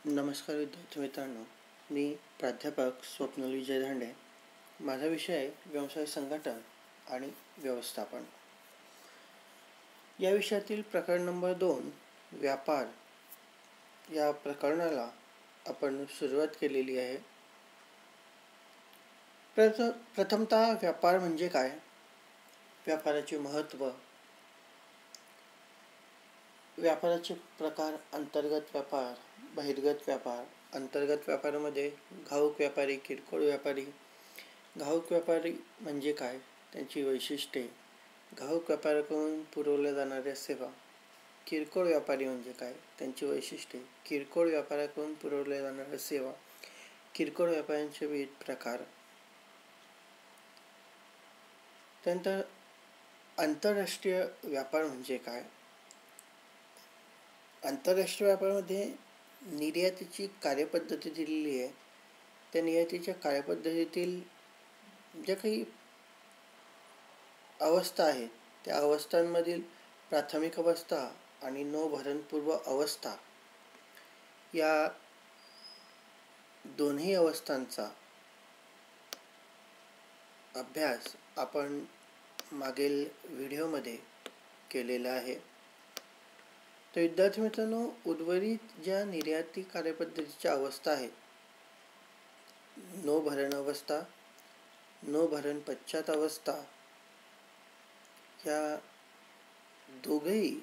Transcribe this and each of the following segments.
नमस्कार विद्यार्थी मित्रांनो, मी प्राध्यापक स्वप्नील विजय धांडे. माझा विषय आहे व्यवसाय संघटन आणि व्यवस्थापन. या विषयातील प्रकरण नंबर 2 व्यापार या प्रकरणाला आपण सुरुवात केलेली आहे. प्रथमतः व्यापार म्हणजे काय, व्यापाराचे महत्त्व, व्यापाराचे प्रकार, अंतर्गत व्यापार, बहिर्गत व्यापार. अंतर्गत व्यापारामध्ये घाऊक व्यापारी, किरकोळ व्यापारी. घाऊक व्यापारी म्हणजे काय, त्यांची वैशिष्ट्ये, घाऊक व्यापाऱ्याकडून पुरवल्या जाणाऱ्या सेवा. किरकोळ व्यापारी म्हणजे काय, त्यांची वैशिष्ट्ये, किरकोळ व्यापाऱ्याकडून पुरवल्या जाणाऱ्या सेवा, किरकोळ व्यापाऱ्यांचे विविध प्रकार. त्यानंतर आंतरराष्ट्रीय व्यापार म्हणजे काय. आंतरराष्ट्रीय व्यापारामध्ये निर्यातीची कार्यपद्धती दिलेली आहे. त्या निर्यातीच्या कार्यपद्धतीतील ज्या काही अवस्था आहेत, त्या अवस्थांमधील प्राथमिक अवस्था आणि नौभरणपूर्व अवस्था या दोन्ही अवस्थांचा अभ्यास आपण मागील व्हिडिओमध्ये केलेला आहे. तर विद्यार्थी मित्रांनो, उर्वरित ज्या निर्याती कार्यपद्धतीच्या अवस्था आहेत, नौभरण अवस्था, नौभरण पश्चात अवस्था, या दोघही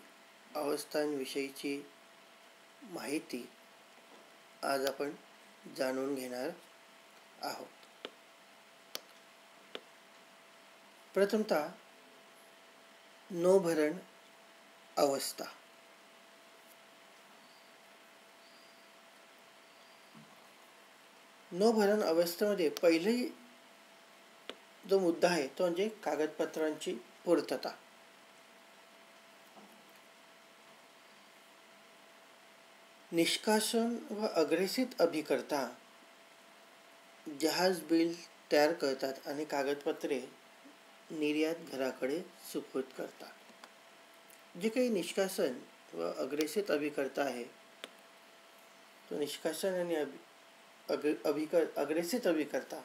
अवस्थांविषयीची माहिती आज आपण जाणून घेणार आहोत. प्रथमतः नौभरण अवस्था. नौभरण अवस्थेमध्ये पहिली जो मुद्दा आहे तो म्हणजे कागदपत्रांची पूर्तता. निष्कासन व अग्रेसित अभिकर्ता जहाज बिल तयार करतात आणि कागदपत्रे निर्यात घराकडे सुपूर्द करतात. जे काही निष्कासन व अग्रेसित अभिकर्ता आहे, तो निष्कासन आणि अग्रेसित अभिकर्ता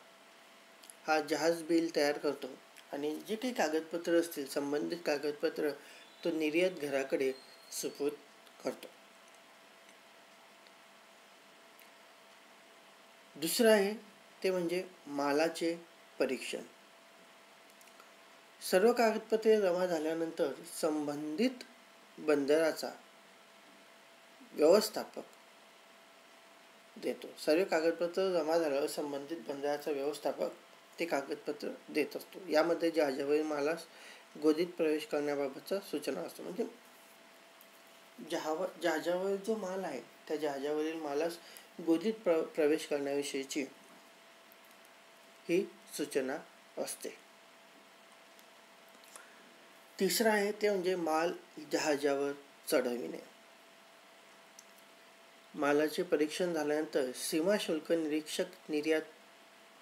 हा जहाज बिल तयार करतो आणि जे काही कागदपत्र असतील, संबंधित कागदपत्र, तो निर्यात घराकडे सुपूर्द करतो. दुसरं आहे ते म्हणजे मालाचे परीक्षण. सर्व कागदपत्रे जमा झाल्यानंतर संबंधित बंदराचा व्यवस्थापक देतो. सर्व कागदपत्र जमा झाल्यावर संबंधित बंदराचा व्यवस्थापक ते कागदपत्र देत असतो. यामध्ये जहाजावरील मालास गोदीत प्रवेश करण्याबाबतचा सूचना असतो. म्हणजे जहाजावरील जो माल आहे, त्या जहाजावरील मालास गोदीत प्रवेश करण्याविषयीची ही सूचना असते. तिसरा आहे ते म्हणजे माल जहाजावर चढविणे. मालाचे परीक्षण झाल्यानंतर सीमा शुल्क निरीक्षक निर्यात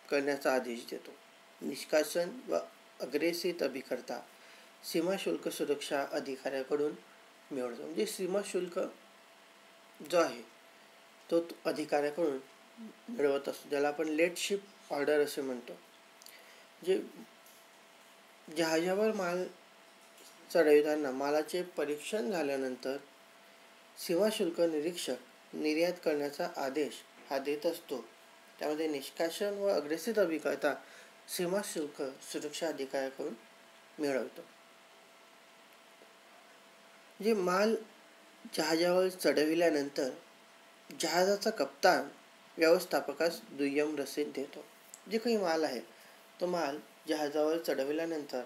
करण्याचा आदेश देतो. निष्कासन व अग्रेसित अभिकर्ता सीमा शुल्क सुरक्षा अधिकाऱ्याकडून मिळवतो. म्हणजे सीमा शुल्क जो आहे तो अधिकाऱ्याकडून मिळवत असतो, ज्याला आपण लेट शिप ऑर्डर असे म्हणतो. जे जहाजावर माल चढविताना मालाचे परीक्षण झाल्यानंतर सीमा शुल्क निरीक्षक निर्यात करण्याचा आदेश हा देत असतो. त्यामध्ये निष्कासन व अग्रेसित अभिकर्ता सीमा शुल्क सुरक्षा अधिकाऱ्याकडून मिळवतो. जे माल जहाजावर चढविल्यानंतर जहाजाचा कप्तान व्यवस्थापकास दुय्यम रसीद देतो. जे काही माल आहे तो माल जहाजावर चढविल्यानंतर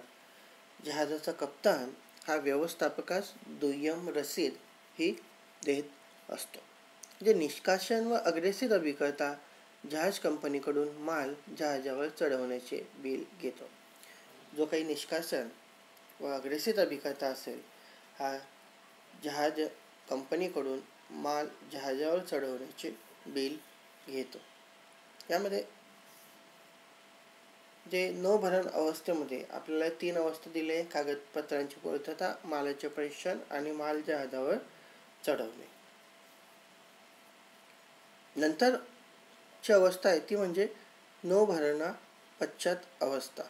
जहाजाचा कप्तान हा व्यवस्थापकास दुय्यम रसीद ही देत असतो. जे निष्कासन व अग्रेसित अभिकर्ता जहाज कंपनीकडून माल जहाजावर चढवण्याचे बिल घेतो. जो काही निष्कासन व अग्रेसित अभिकर्ता असेल, हा जहाज कंपनीकडून माल जहाजावर चढवण्याचे बिल घेतो. यामध्ये जे नौभरण अवस्थेमध्ये आपल्याला 3 अवस्था दिली आहे: कागदपत्रांची पूर्तता, मालाचे परीक्षण आणि माल जहाजावर चढवणे. नंतरची अवस्था आहे ती म्हणजे नौभरणा पश्चात अवस्था.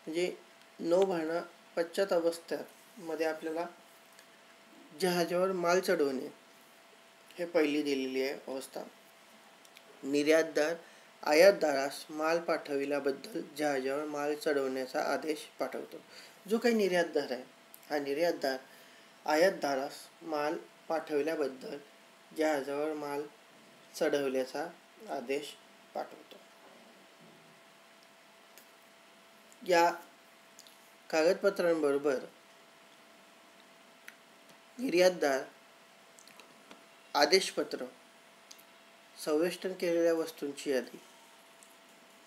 म्हणजे नौभरणा पश्चात अवस्थेमध्ये आपल्याला जहाजावर माल चढवणे हे पहिली दिलेली आहे अवस्था. निर्यातदार आयातदारास माल पाठविल्याबद्दल जहाजावर माल चढवण्याचा आदेश पाठवतो. जो काही निर्यातदार आहे हा निर्यातदार आयातदारास माल पाठविल्याबद्दल जहाजावर माल चढवल्याचा आदेश पाठवतो. या कागदपत्रांबरोबर निर्यातदार आदेशपत्र, संवेष्टन केलेल्या वस्तूंची यादी,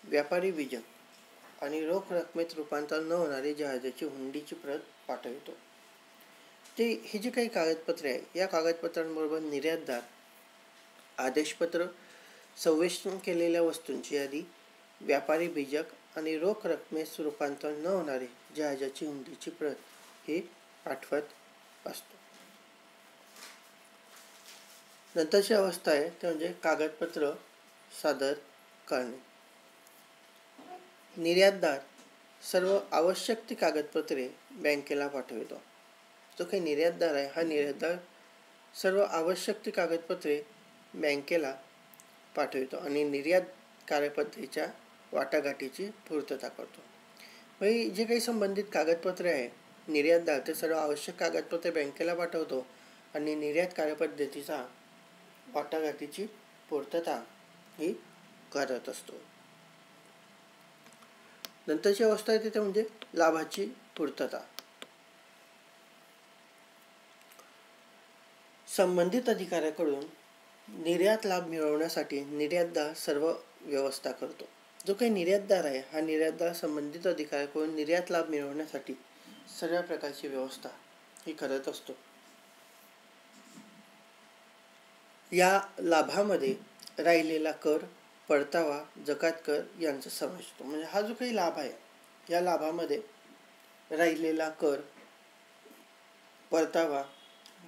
व्यापारी बीजक आणि रोख रकमेत रूपांतर न होणारी जहाजाची हुंडीची प्रत पाठवितो. ही जी काही कागदपत्रे आहे या कागदपत्रांबरोबर निर्यातदार आदेशपत्र, संवेष्टन केलेल्या वस्तूंची यादी, व्यापारी बीजक आणि रोख रकमेत रूपांतर न होणारी जहाजाची हुंडीची प्रत ही पाठवत असतो. नंतरची अवस्था आहे ते म्हणजे कागदपत्र सादर करणे. निर्यातदार सर्व आवश्यक ती कागदपत्रे बँकेला पाठवितो. जो काही निर्यातदार आहे हा निर्यातदार सर्व आवश्यक ती कागदपत्रे बँकेला पाठवितो आणि निर्यात कार्यपद्धतीच्या वाटाघाटीची पूर्तता करतो. म्हणजे जे काही संबंधित कागदपत्रे आहे निर्यातदार ते सर्व आवश्यक कागदपत्रे बँकेला पाठवतो आणि निर्यात कार्यपद्धतीचा वाटाघाटीची पूर्तता ही करत असतो. नंतरची अवस्था आहे तिथे म्हणजे लाभाची पूर्तता. संबंधित अधिकाऱ्याकडून निर्यात लाभ मिळवण्यासाठी निर्यातदार सर्व व्यवस्था करतो. जो काही निर्यातदार आहे हा निर्यातदार संबंधित अधिकाऱ्याकडून निर्यात लाभ मिळवण्यासाठी सर्व प्रकारची व्यवस्था ही करत असतो. या लाभामध्ये राहिलेला कर, परतावा, जकात कर यांचा समावेश होतो. म्हणजे हा जो काही लाभ आहे या लाभामध्ये राहिलेला कर, परतावा,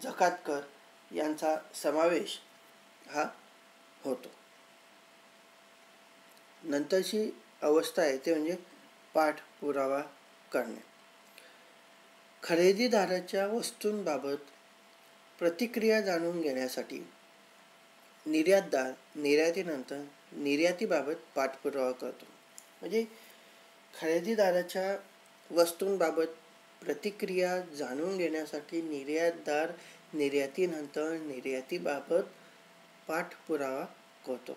जकात कर यांचा समावेश हा होतो. नंतरची अवस्था आहे ते म्हणजे पाठपुरावा करणे. खरेदीदाराच्या वस्तूंबाबत प्रतिक्रिया जाणून घेण्यासाठी निर्यातदार निर्यातीनंतर निर्यातीबाबत पाठपुरावा करतो. म्हणजे खरेदीदाराच्या वस्तूंबाबत प्रतिक्रिया जाणून घेण्यासाठी निर्यातदार निर्यातीनंतर निर्यातीबाबत पाठपुरावा करतो.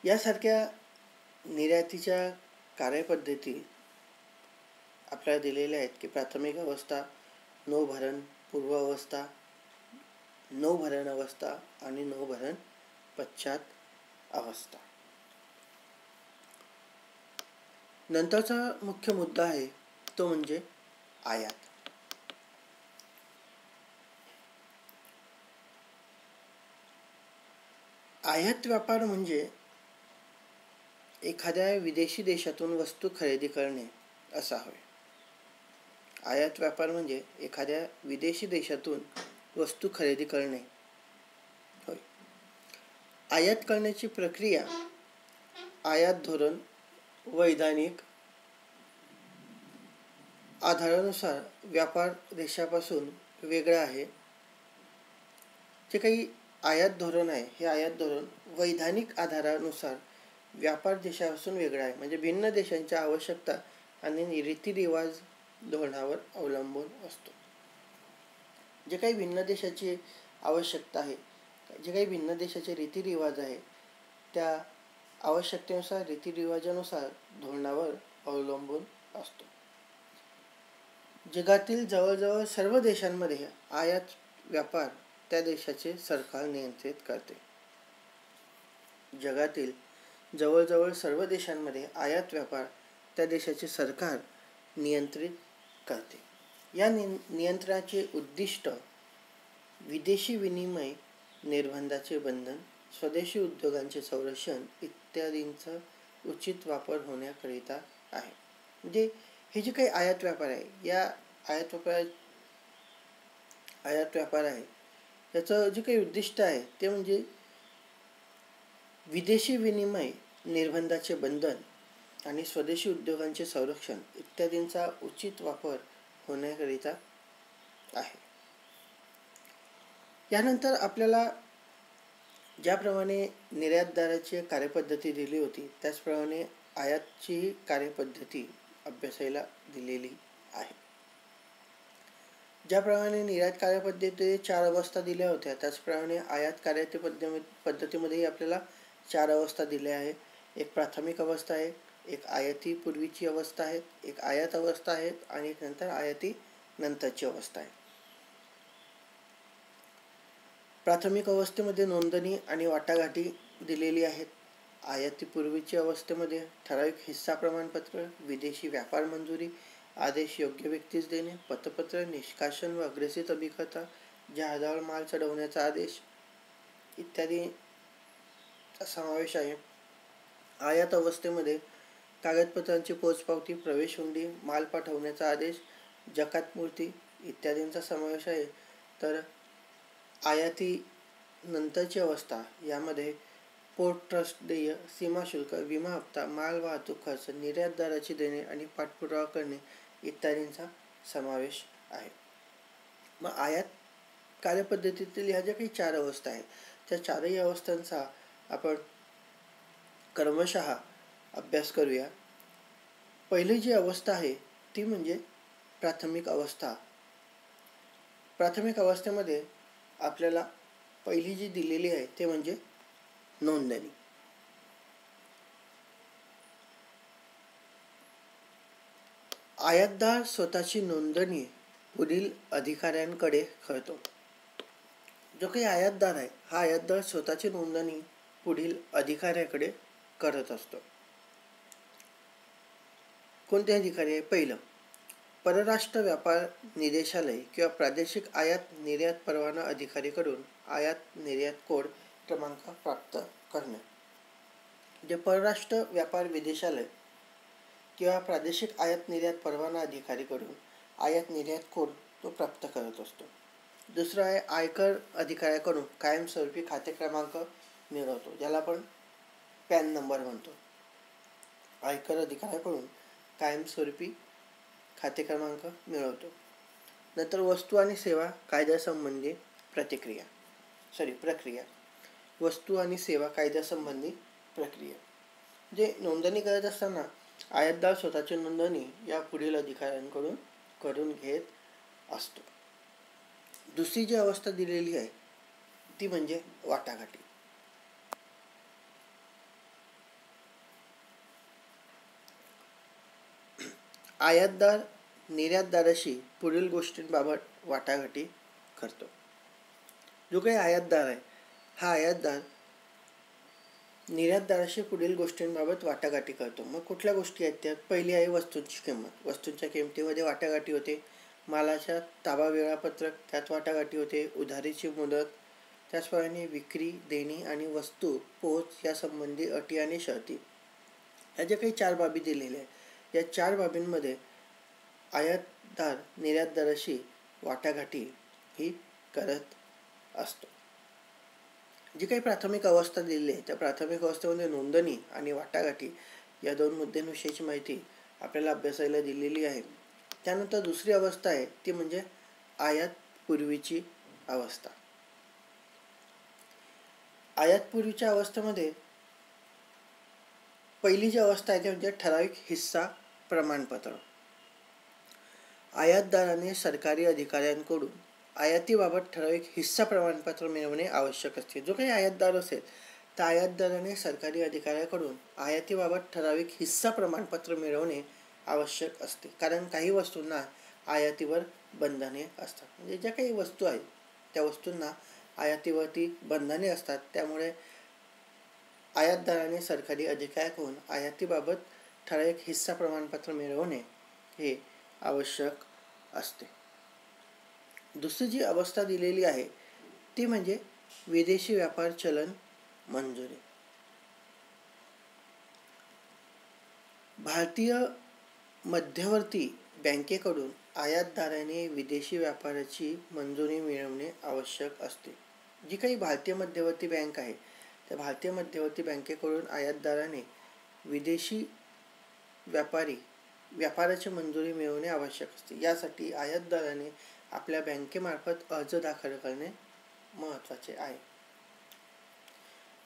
यासारख्या निर्यातीच्या कार्यपद्धती आपल्याला दिलेल्या आहेत की प्राथमिक अवस्था, नौभरण पूर्व अवस्था, नौभरण अवस्था आणि नौभरण पश्चात अवस्था. नंतरचा मुख्य मुद्दा आहे तो म्हणजे आयात. आयात व्यापार म्हणजे एखाद्या विदेशी देशातून वस्तू खरेदी करणे असा होय. आयात व्यापार म्हणजे एखाद्या विदेशी देशातून वस्तू खरेदी करणे होय. आयात करण्याची प्रक्रिया, आयात धोरण वैधानिक आधारानुसार व्यापार देशापासून वेगळा आहे. जे काही आयात धोरण आहे हे आयात धोरण वैधानिक आधारानुसार व्यापार देशापासून वेगळा आहे. म्हणजे भिन्न देशांच्या आवश्यकता आणि रीतिरिवाज धोरणावर अवलंबून असतो. जे काही भिन्न देशाची आवश्यकता आहे, जे काही भिन्न देशाचे रीतिरिवाज आहे त्या आवश्यकतेनुसार रीतिरिवाजानुसार धोरणावर अवलंबून असतो. जगातील जवळजवळ सर्व देशांमध्ये आयात व्यापार त्या देशाचे सरकार नियंत्रित करते. जगातील जवळजवळ सर्व देशांमध्ये आयात व्यापार त्या देशाचे सरकार नियंत्रित करते. या नियंत्रणाचे उद्दिष्ट विदेशी विनिमय निर्बंधाचे बंधन, स्वदेशी उद्योगांचे संरक्षण इत्यादींचा उचित वापर होण्याकरिता आहे. म्हणजे हे जे काही आयात व्यापार आहे या आयात आयात व्यापार आहे त्याचं जे काही उद्दिष्ट आहे ते म्हणजे विदेशी विनिमय निर्बंधाचे बंधन आणि स्वदेशी उद्योगांचे संरक्षण इत्यादींचा उचित वापर होण्याकरिता आहे. यानंतर आपल्याला ज्याप्रमाणे निर्यातदाराची कार्यपद्धती दिली होती त्याचप्रमाणे आयातची कार्यपद्धती अभ्यासायला दिलेली आहे. ज्याप्रमाणे निर्यात कार्यपद्धतीमध्ये 4 अवस्था दिल्या होत्या त्याचप्रमाणे आयात कार्यपद्धतीमध्येही आपल्याला 4 अवस्था दिल्या आहे. एक प्राथमिक अवस्था आहे, एक आयाती पूर्वीची अवस्था आहे, एक आयात अवस्था आहे आणि एक नंतर आयाती नंतरची अवस्था आहे. प्राथमिक अवस्थेमध्ये नोंदणी आणि वाटाघाटी दिलेली आहेत. आयातीपूर्वीच्या अवस्थेमध्ये ठराविक हिस्सा प्रमाणपत्र, विदेशी व्यापार मंजुरी, आदेश योग्य व्यक्तीस देणे, पतपत्र, निष्कासन व अग्रेसित अभिकर्ता, जहाजावर माल चढवण्याचा आदेश इत्यादी समावेश आहे. आयात अवस्थेमध्ये कागदपत्रांची पोचपावती, प्रवेश हुंडी, माल पाठवण्याचा आदेश, जकात मूर्ती इत्यादींचा समावेश आहे. तर आयाती नंतरची अवस्था यामध्ये पोर्ट ट्रस्ट देय, सीमा शुल्क, विमा हप्ता, माल वाहतूक खर्च, निर्यातदाराची देणे आणि पाठपुरावा करणे इत्यादींचा समावेश आहे. मग आयात कार्यपद्धतीतील ह्या ज्या काही 4 अवस्था आहेत त्या 4ही अवस्थांचा आपण क्रमशः अभ्यास करूया. पहिली जी अवस्था आहे ती म्हणजे प्राथमिक अवस्था. प्राथमिक अवस्थेमध्ये आपल्याला पहिली जी दिलेली आहे ते म्हणजे नोंदणी. आयातदार स्वतःची नोंदणी पुढील अधिकाऱ्यांकडे करतो. जो काही आयातदार आहे हा आयातदार स्वतःची नोंदणी पुढील अधिकाऱ्याकडे करत असतो. कोणते अधिकारी आहे? पहिलं, परराष्ट्र व्यापार निदेशालय किंवा प्रादेशिक आयात निर्यात परवाना अधिकारीकडून आयात निर्यात कोड क्रमांक प्राप्त करणे. जे परराष्ट्र व्यापार निदेशालय किंवा प्रादेशिक आयात निर्यात परवाना अधिकारीकडून आयात निर्यात कोड तो प्राप्त करत असतो. दुसरं आहे आयकर अधिकाऱ्याकडून कायमस्वरूपी खाते क्रमांक मिळवतो, ज्याला आपण पॅन नंबर म्हणतो. आयकर अधिकाऱ्याकडून कायमस्वरूपी खाते क्रमांक मिळवतो. नंतर वस्तू आणि सेवा कायद्यासंबंधी प्रक्रिया. वस्तू आणि सेवा कायद्यासंबंधी प्रक्रिया. जे नोंदणी करत असताना आयातदार स्वतःची नोंदणी या पुढील अधिकाऱ्यांकडून करून घेत असतो. दुसरी जी अवस्था दिलेली आहे ती म्हणजे वाटाघाटी. आयातदार निर्यातदाराशी पुढील गोष्टींबाबत वाटाघाटी करतो. जो काही आयातदार आहे हा आयातदार निर्यातदाराशी पुढील गोष्टींबाबत वाटाघाटी करतो. मग कुठल्या गोष्टी आहेत त्यात? पहिली आहे वस्तूंची किंमत. वस्तूंच्या किमतीमध्ये वाटाघाटी होते. मालाच्या ताबा वेळापत्रक त्यात वाटाघाटी होते. उधारीची मुदत, त्याचप्रमाणे विक्री, देणी आणि वस्तू पोहोच यासंबंधी अटी आणि शर्ती. ह्या ज्या काही 4 बाबी दिलेल्या आहेत या 4 बाबींमध्ये आयातदार निर्यातदाराशी वाटाघाटी ही करत असतो. जी काही प्राथमिक अवस्था दिलेली आहे त्या प्राथमिक अवस्थेमध्ये नोंदणी आणि वाटाघाटी या 2 मुद्द्यांविषयीची माहिती आपल्याला अभ्यासायला दिलेली आहे. त्यानंतर दुसरी अवस्था आहे ती म्हणजे आयात पूर्वीची अवस्था. आयात पूर्वीच्या अवस्थेमध्ये पहिली जी अवस्था आहे ती म्हणजे ठराविक हिस्सा प्रमाणपत्र. आयातदाराने सरकारी अधिकाऱ्यांकडून आयातीबाबत ठराविक हिस्सा प्रमाणपत्र मिळवणे आवश्यक असते. जो काही आयातदार असेल त्या आयातदाराने सरकारी अधिकाऱ्याकडून आयातीबाबत ठराविक हिस्सा प्रमाणपत्र मिळवणे आवश्यक असते. कारण काही वस्तूंना आयातीवर बंधने असतात. म्हणजे ज्या काही वस्तू आहेत त्या वस्तूंना आयातीवरती बंधने असतात. त्यामुळे आयातदाराने सरकारी अधिकाऱ्याकडून आयातीबाबत ठराविक हिस्सा प्रमाणपत्र मिळवणे हे आवश्यक असते. दुसरी जी अवस्था दिलेली आहे ती म्हणजे विदेशी व्यापार चलन मंजुरी. भारतीय मध्यवर्ती बँकेकडून आयातदाराने विदेशी व्यापाराची मंजुरी मिळवणे आवश्यक असते. जी काही भारतीय मध्यवर्ती बँक आहे, त्या भारतीय मध्यवर्ती बँकेकडून आयातदाराने विदेशी व्यापाराची मंजुरी मिळवणे आवश्यक असते. यासाठी आयातदाराने आपल्या बँकेमार्फत अर्ज दाखल करणे महत्त्वाचे आहे.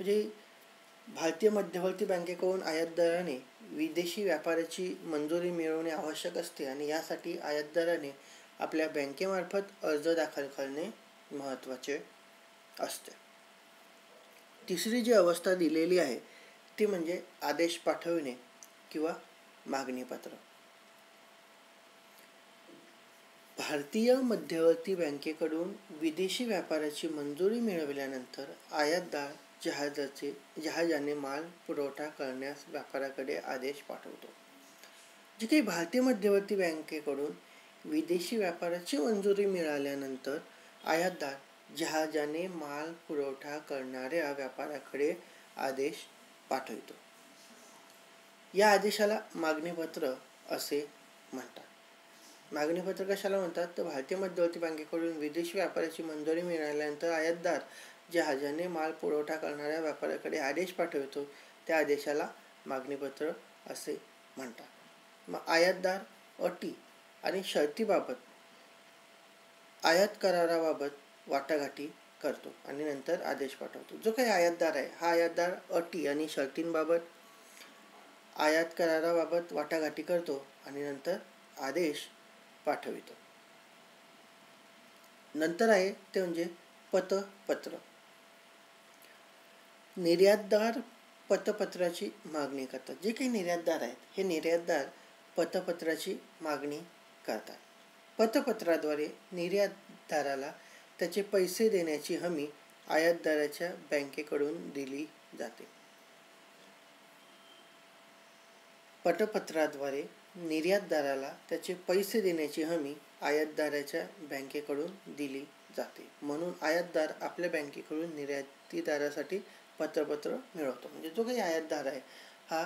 म्हणजे भारतीय मध्यवर्ती बँकेकडून आयातदाराने विदेशी व्यापाराची मंजुरी मिळवणे आवश्यक असते आणि यासाठी आयातदाराने आपल्या बँकेमार्फत अर्ज दाखल करणे महत्त्वाचे असते. तिसरी जी अवस्था दिलेली आहे ती म्हणजे आदेश पाठविणे किंवा मागणीपत्र. भारतीय मध्यवर्ती बँकेकडून विदेशी व्यापाराची मंजुरी मिळविल्यानंतर आयातदार जहाजाने माल पुरवठा करण्यास व्यापाऱ्याकडे आदेश पाठवतो. जी काही भारतीय मध्यवर्ती बँकेकडून विदेशी व्यापाराची मंजुरी मिळाल्यानंतर आयातदार जहाजाने माल पुरवठा करणाऱ्या व्यापाऱ्याकडे आदेश पाठवितो. या आदेशाला मागणीपत्र असे म्हणतात. मागणीपत्र कशाला म्हणतात? तर भारतीय मध्यवर्ती बँकेकडून विदेशी व्यापाराची मंजुरी मिळाल्यानंतर आयातदार जहाजाने माल पुरवठा करणाऱ्या व्यापाऱ्याकडे आदेश पाठवितो, त्या आदेशाला मागणीपत्र असे म्हणतात. मग आयातदार अटी आणि शर्तीबाबत, आयात कराराबाबत वाटाघाटी करतो आणि नंतर आदेश पाठवतो. जो काही आयातदार आहे, हा आयातदार अटी आणि शर्तींबाबत, आयात कराराबाबत वाटाघाटी करतो आणि नंतर आदेश पाठवितो. नंतर आहे ते म्हणजे पतपत्र. निर्यातदार पतपत्राची मागणी करतात. जे काही निर्यातदार आहेत, हे निर्यातदार पतपत्राची मागणी करतात. पतपत्राद्वारे निर्यातदाराला त्याचे पैसे देण्याची हमी आयातदाराच्या बँकेकडून दिली जाते. पतपत्राद्वारे निर्यातदाराला त्याचे पैसे देण्याची हमी आयातदाराच्या बँकेकडून दिली जाते. म्हणून आयातदार आपल्या बँकेकडून निर्यातीदारासाठी पतपत्र मिळवतो. म्हणजे जो काही आयातदार आहे, हा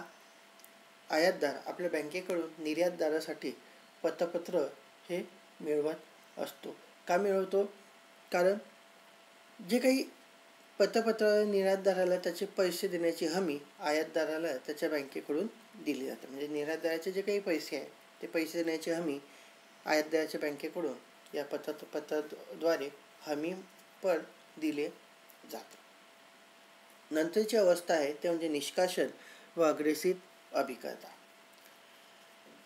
आयातदार आपल्या बँकेकडून निर्यातदारासाठी पतपत्र हे मिळवत असतो. का मिळवतो? कारण जे काही पतपत्र निर्यातदाराला त्याचे पैसे देण्याची हमी आयातदाराला त्याच्या बँकेकडून दिली जाते. म्हणजे निर्यातदाराचे जे काही पैसे आहेत, ते पैसे देण्याची हमी आयातदाराच्या बँकेकडून या पतपत्राद्वारे हमी पण दिले जाते. नंतरची अवस्था आहे ते म्हणजे निष्कासन व अग्रेसित अभिकर्ता.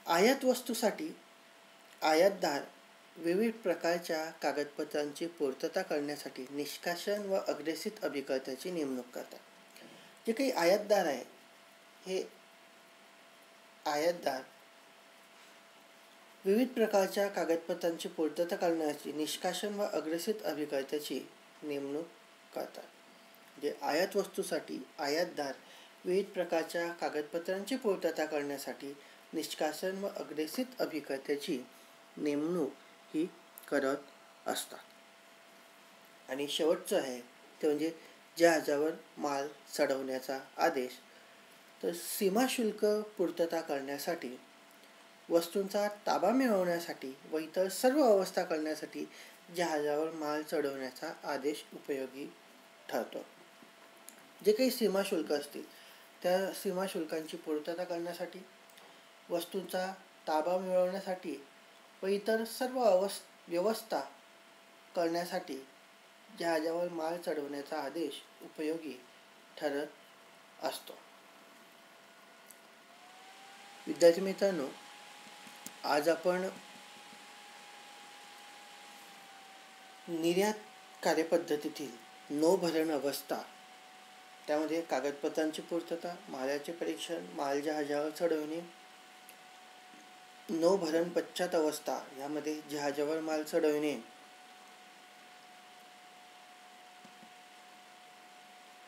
आयात वस्तूसाठी आयातदार विविध प्रकारच्या कागदपत्रांची पूर्तता करण्यासाठी निष्कासन व अग्रेसित अभिकर्त्याची नेमणूक करतात. जे काही आयातदार आहे, हे आयातदार विविध प्रकारच्या कागदपत्रांची पूर्तता करण्याची निष्कासन व अग्रेसित अभिकर्त्याची नेमणूक करतात. म्हणजे आयात वस्तूसाठी आयातदार विविध प्रकारच्या कागदपत्रांची पूर्तता करण्यासाठी निष्कासन व अग्रेसित अभिकर्त्याची नेमणूक ही करत असतात. आणि शेवटचं आहे ते म्हणजे जहाजावर माल चढवण्याचा आदेश. तर सीमाशुल्क पूर्तता करण्यासाठी, वस्तूंचा ताबा मिळवण्यासाठी व इतर सर्व अवस्था करण्यासाठी जहाजावर माल चढवण्याचा आदेश उपयोगी ठरतो. जे काही सीमाशुल्क असतील, त्या सीमाशुल्कांची पूर्तता करण्यासाठी, वस्तूंचा ताबा मिळवण्यासाठी व इतर सर्व व्यवस्था करण्यासाठी जहाजावर माल चढवण्याचा आदेश उपयोगी ठरत असतो. विद्यार्थी मित्रांनो, आज आपण निर्यात कार्यपद्धतीतील नौभरण अवस्था, त्यामध्ये कागदपत्रांची पूर्तता, मालाचे परीक्षण, माल जहाजावर चढवणे, नौभरण पश्चात अवस्था, यामध्ये जहाजावर माल चढवणे,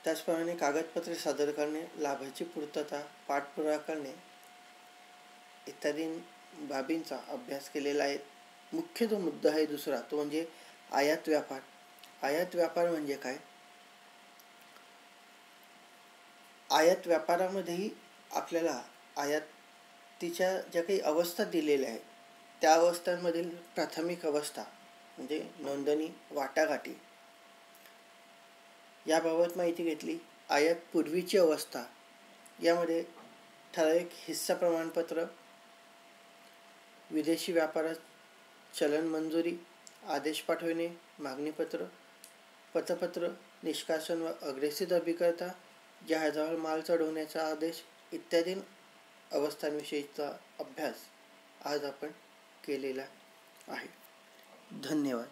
त्याचप्रमाणे कागदपत्रे सादर करणे, लाभाची पूर्तता, पाठपुरावा करणे इत्यादी बाबींचा अभ्यास केलेला आहे. मुख्य जो मुद्दा आहे दुसरा, तो म्हणजे आयात व्यापार. आयात व्यापार म्हणजे काय? आयात व्यापारामध्येही आपल्याला आयातीच्या ज्या काही अवस्था दिलेल्या आहेत, त्या अवस्थांमधील प्राथमिक अवस्था म्हणजे नोंदणी, वाटाघाटी याबाबत माहिती घेतली. आयात पूर्वीची अवस्था यामध्ये ठराविक हिस्सा प्रमाणपत्र, विदेशी व्यापारात चलन मंजुरी, आदेश पाठविणे, मागणीपत्र, पतपत्र, निष्कासन व अग्रेसित अभिकर्ता, जहाजावर माल चढवण्याचा आदेश इत्यादी अवस्थांविषयीचा अभ्यास आज आपण केलेला आहे. धन्यवाद.